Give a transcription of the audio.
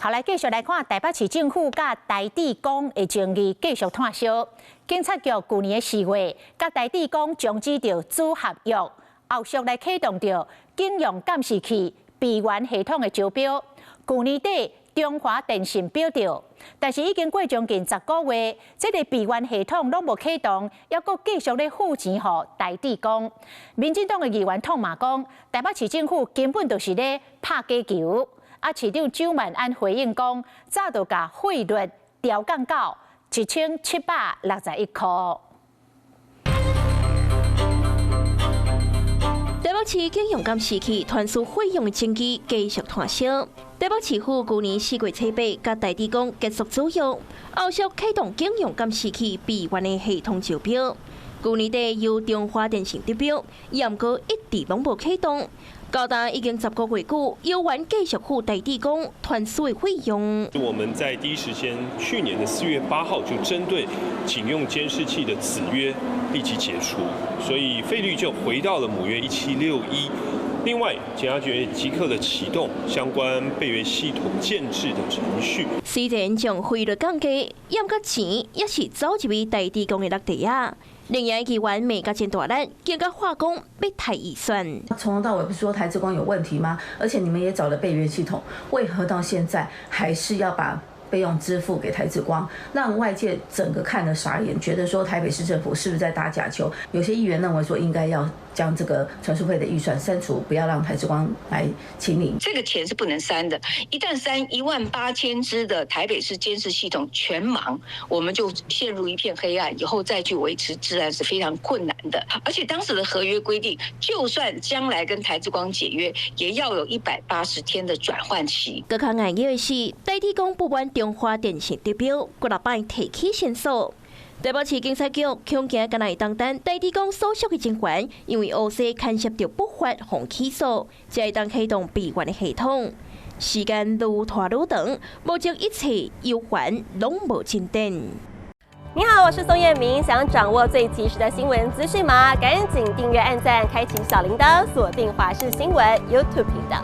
后来继续来看台北市政府甲台智公的争议继续炭烧。警察局去年的4月，甲台智公终止着主合约，后续来启动着警用监视器备援系统的招标。去年底，中华电信标着，但是已经过将近10个月，这个备援系统拢无启动，还阁继续咧付钱予台智公。民进党的议员痛骂讲，台北市政府根本就是咧拍假球。市长周万安回应讲，早就甲费率调降到1761块。台北市警用监视器传输费用的争议继续炭烧。台北市府去年4月7日，甲台智公结束租约，后续启动警用监视器备援的系统招标。去年底由中华电信得标，不过一直拢无启动。高达已经10个月久，有员继续付台智公传输的费用。我们在第一时间，去年的4月8号就针对警用监视器的子约立即解除，所以费率就回到了母约1761。另外，检察局即刻的启动相关备约系统建制的程序。虽然将费率降低，不过钱也是走入去台智公的落地啊。另外，议员美甲真大力，更加化工要抬预算。从头到尾不是说台智光有问题吗？而且你们也找了备约系统，为何到现在还是要把费用支付给台智光，让外界整个看了傻眼，觉得说台北市政府是不是在打假球？有些议员认为说应该要将这个传输费的预算删除，不要让台智光来清理。这个钱是不能删的，一旦删18000支的台北市监视系统全盲，我们就陷入一片黑暗，以后再去维持治安是非常困难的。而且当时的合约规定，就算将来跟台智光解约，也要有180天的转换期。更加硬的是，台智公不满中华电信得标，国立办提起申诉。台北市警察局恐惊敢会当单台智公所属的警员，因为乌西牵涉到不法互起诉，才会当启动备援的系统。时间愈拖愈长，目前一切忧患拢无进展。你好，我是宋彦明。想掌握最及时的新闻资讯吗？赶紧订阅、按赞、开启小铃铛，锁定华视新闻 YouTube 频道。